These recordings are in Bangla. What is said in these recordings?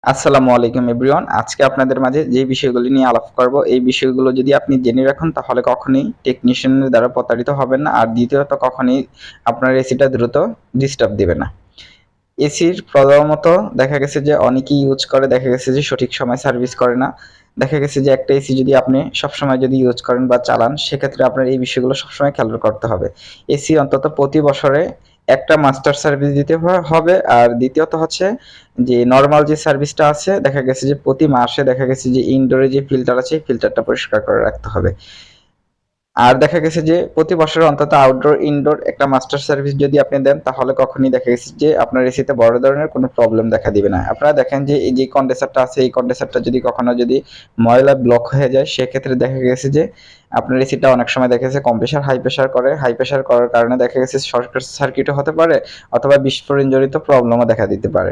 আসসালামু আলাইকুম এভরিওয়ান। আজকে আপনাদের মাঝে যে বিষয়গুলি নিয়ে আলাপ করব, এই বিষয়গুলো যদি আপনি জেনে রাখুন তাহলে কখনোই টেকনিশিয়ানের দ্বারা প্রতারিত হবেন না। আর দ্বিতীয়ত কখনোই আপনার এসিটা দ্রুত ডিস্টার্ব দিবে না। এসির প্রথমত দেখা গেছে যে অনেকেই ইউজ করে, দেখা গেছে যে সঠিক সময় সার্ভিস করে না। দেখা গেছে যে একটা এসি যদি আপনি সবসময় যদি ইউজ করেন বা চালান, সেক্ষেত্রে আপনার এই বিষয়গুলো সবসময় খেয়াল করতে হবে। এসি অন্তত প্রতি বছরে একটা মাস্টার সার্ভিস দিতে হবে। আর দ্বিতীয়ত হচ্ছে যে নরমাল যে সার্ভিসটা আছে, দেখা গেছে যে প্রতি মাসে দেখা গেছে যে ইনডোরে যে ফিল্টার আছে, এই ফিল্টারটা পরিষ্কার করে রাখতে হবে। আর দেখা গেছে যে প্রতি বছর অন্তত আউটডোর ইনডোর একটা মাস্টার সার্ভিস যদি আপনি দেন, তাহলে কখনই দেখা গেছে যে আপনার এসিতে বড় ধরনের কোনো প্রবলেম দেখা দিবে না। আপনারা দেখেন যে এই যে কন্ডেন্সারটা আছে, এই কন্ডেন্সারটা যদি কখনো যদি ময়লা ব্লক হয়ে যায়, সেক্ষেত্রে দেখা গেছে যে আপনার এসিটা অনেক সময় দেখা গেছে কম্প্রেসার হাই প্রেশার করে, হাই প্রেশার করার কারণে দেখা গেছে শর্ট সার্কিটও হতে পারে, অথবা বিস্ফোরণজনিত প্রবলেমও দেখা দিতে পারে।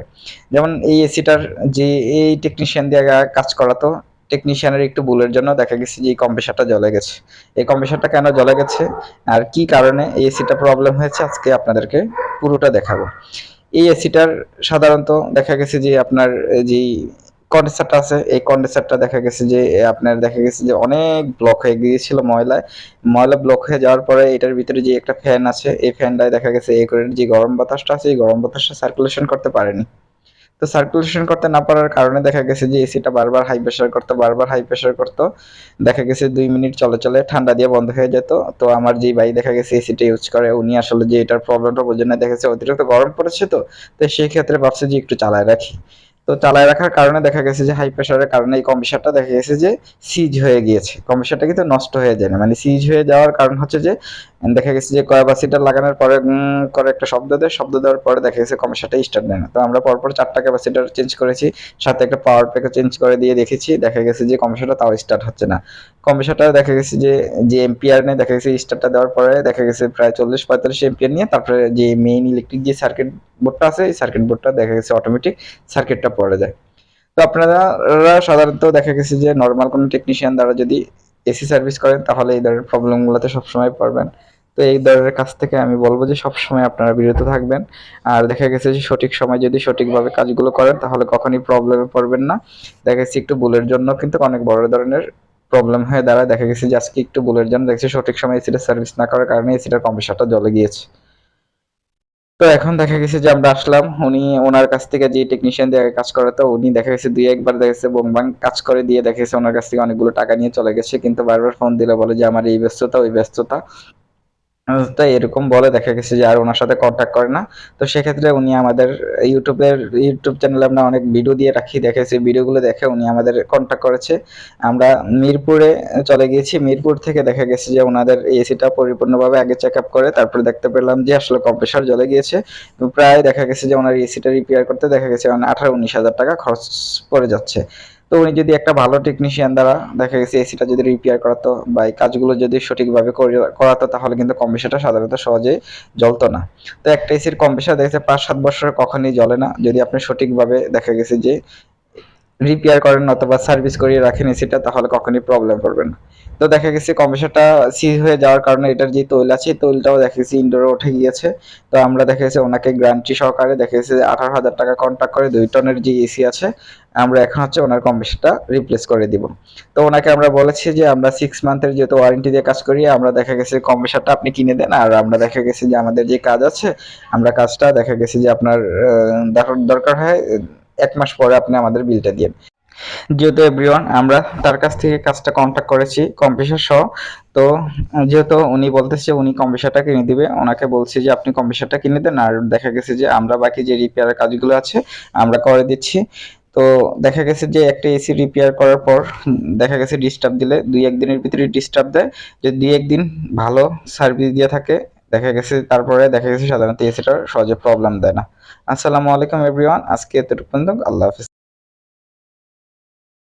যেমন এই এসিটার যে এই টেকনিশিয়ান দিয়ে কাজ করাতো, টেকনিশিয়ানের একটু ভুলের জন্য দেখা গেছে যে এই কম্প্রেসারটা জ্বলে গেছে। এই কম্প্রেসারটা কেন জ্বলে গেছে আর কি কারণে এই এসিটা প্রবলেম হয়েছে, আজকে আপনাদেরকে পুরোটা দেখাবো। এই এসিটার সাধারণত দেখা গেছে যে আপনার যে কন্ডেন্সারটা আছে, এই কন্ডেন্সারটা দেখা গেছে যে আপনার দেখা গেছে যে অনেক ব্লক হয়ে গিয়েছিল ময়লায়। ময়লা ব্লক হয়ে যাওয়ার পরে এটার ভিতরে যে একটা ফ্যান আছে, এই ফ্যানটায় দেখা গেছে এই করে যে গরম বাতাসটা আছে, এই গরম বাতাসটা সার্কুলেশন করতে পারেনি। তো সার্কুলেশন করতে না পারার কারণে দেখা গেছে যে এসিটা বারবার হাই প্রেশার করতো, বারবার হাই প্রেশার করতো। দেখা গেছে ২ মিনিট চলে চলে ঠান্ডা দিয়ে বন্ধ হয়ে যেত। তো আমার যেই ভাই দেখা গেছে এসিটা ইউজ করে, উনি আসলে যে এটার প্রবলেমটা বোঝেন না, দেখা গেছে অতিরিক্ত গরম পড়েছে, তো সেই ক্ষেত্রে ভাবছে যে একটু চালায় রাখি। তো চালায় রাখার কারণে দেখা গেছে যে হাই প্রেশারের কারণে এই কম্প্রেসারটা দেখা গেছে যে সিজ হয়ে গিয়েছে। কম্প্রেসারটা কিন্তু নষ্ট হয়ে যায় না, মানে সিজ হয়ে যাওয়ার কারণ হচ্ছে যে দেখা গেছে যে ক্যাপাসিটার লাগানোর পরে করে একটা শব্দ দেয়, শব্দ দেওয়ার পরে দেখা গেছে কম্প্রেসারটা স্টার্ট নেয় না। তো আমরা পরপর 4টা ক্যাপাসিটার চেঞ্জ করেছি, সাথে একটা পাওয়ার প্যাকও চেঞ্জ করে দিয়ে দেখেছি, দেখা গেছে যে কম্প্রেসারটা তাও স্টার্ট হচ্ছে না। কম্প্রেসারটা দেখা গেছে যে যে এম্পিয়ার নেই, দেখা গেছে স্টার্টটা দেওয়ার পরে দেখা গেছে প্রায় 40-45 এম্পিয়ার নিয়ে তারপরে যে মেইন ইলেকট্রিক যে সার্কিট বোর্ডটা আছে, এই সার্কিট বোর্ডটা দেখা গেছে অটোমেটিক সার্কিটটা পড়ে যায়। তো আপনারা সাধারণত দেখা গেছে যে নরমাল কোনো টেকনিশিয়ান দ্বারা যদি এসি সার্ভিস করেন, তাহলে এই ধরনের প্রবলেমগুলোতে সবসময় পড়বেন। তো এই ধরনের কাজ থেকে আমি বলবো যে সবসময় আপনারা বিরত থাকবেন। আর দেখা গেছে যে সঠিক সময় যদি সঠিকভাবে কাজগুলো করেন, তাহলে কখনই প্রবলেমে পড়বেন না। দেখা গেছে একটু ভুলের জন্য কিন্তু অনেক বড় ধরনের প্রবলেম হয়ে দাঁড়ায়। দেখা গেছে যে আজকে একটু ভুলের জন্য দেখছি সঠিক সময় এসিটা সার্ভিস না করার কারণে এসিটার কম্প্রেসারটা জ্বলে গিয়েছে। তো এখন দেখা গেছে যে আমরা আসলাম, উনি ওনার কাছ থেকে যে টেকনিশিয়ান দিয়ে কাজ করাতো, উনি দেখা গেছে ২-১ বার দেখা গেছে বোং-বাং কাজ করে দিয়ে দেখা গেছে ওনার কাছ থেকে অনেকগুলো টাকা নিয়ে চলে গেছে। কিন্তু বারবার ফোন দিলে বলে যে আমার এই ব্যস্ততা, ওই ব্যস্ততা। তো এরকম বলে দেখা গেছে যে আর ওনার সাথে কন্ট্যাক্ট করে না। তো সেক্ষেত্রে উনি আমাদের ইউটিউব চ্যানেলে আমরা অনেক ভিডিও দিয়ে রাখি, দেখা গেছে ভিডিওগুলো দেখে উনি আমাদের কন্ট্যাক্ট করেছে। আমরা মিরপুরে চলে গিয়েছি, মিরপুর থেকে দেখা গেছে যে ওনাদের এসিটা পরিপূর্ণভাবে আগে চেক আপ করে তারপরে দেখতে পেলাম যে আসলে কম্প্রেসার জ্বলে গিয়েছে। তো প্রায় দেখা গেছে যে ওনার এসিটা রিপেয়ার করতে দেখা গেছে ১৮-১৯ হাজার টাকা খরচ পড়ে যাচ্ছে। তো উনি যদি একটা ভালো টেকনিশিয়ান দ্বারা দেখা গেছে এসিটা যদি রিপেয়ার করাতো বা এই কাজগুলো যদি সঠিকভাবে করাতো, তাহলে কিন্তু কম্প্রেসারটা সাধারণত সহজে জ্বলতো না। তো একটা এসির কম্প্রেসার দেখা গেছে ৫-৭ বছর কখনোই জ্বলে না, যদি আপনি সঠিকভাবে দেখা গেছে যে রিপেয়ার করেন অথবা সার্ভিস করিয়ে রাখেন এসিটা, তাহলে কখনোই প্রবলেম পড়বে না। তো দেখা গেছে কম্প্রেসারটা সিজ হয়ে যাওয়ার কারণে এটার যে তৈল আছে, এই তৈলটাও দেখা গেছে ইনডোরে উঠে গিয়েছে। তো আমরা দেখা গেছে ওনাকে গ্যারান্টি সহকারে দেখা গেছে ১৮,০০০ টাকা কন্ট্যাক্ট করে ২ টনের যে এসি আছে, আমরা এখন হচ্ছে ওনার কম্প্রেসারটা রিপ্লেস করে দিব। তো ওনাকে আমরা বলেছি যে আমরা 6 মান্থের যেহেতু ওয়ারেন্টি দিয়ে কাজ করি, আমরা দেখা গেছে কম্প্রেসারটা আপনি কিনে দেন, আর আমরা দেখা গেছে যে আমাদের যে কাজ আছে, আমরা কাজটা দেখা গেছে যে আপনার দরকার হয় ১ মাস পরে আপনি আমাদের বিলটা দিয়েন। যেহেতু এভরিওয়ান আমরা তার কাছ থেকে কাজটা কন্ট্যাক্ট করেছি কম্প্রেসার সহ। তো যেহেতু উনি বলতেছে উনি কম্প্রেসারটা কিনে দিবে, ওনাকে বলছি যে আপনি কম্প্রেসারটা কিনে দেন, আর দেখা গেছে যে আমরা বাকি যে রিপেয়ারের কাজগুলো আছে আমরা করে দিচ্ছি। তো দেখা গেছে যে একটা এসি রিপেয়ার করার পর দেখা গেছে ডিস্টার্ব দিলে ২-১ দিনের ভিতরে ডিস্টার্ব দেয়। যদি ২-১ দিন ভালো সার্ভিস দিয়ে থাকে, দেখা গেছে তারপরে দেখা গেছে সাধারণত এসিটার সহজে প্রবলেম দেয় না। আসসালামু আলাইকুম এভরিওয়ান, আজকে এতটুকু পর্যন্ত। আল্লাহ হাফেজ।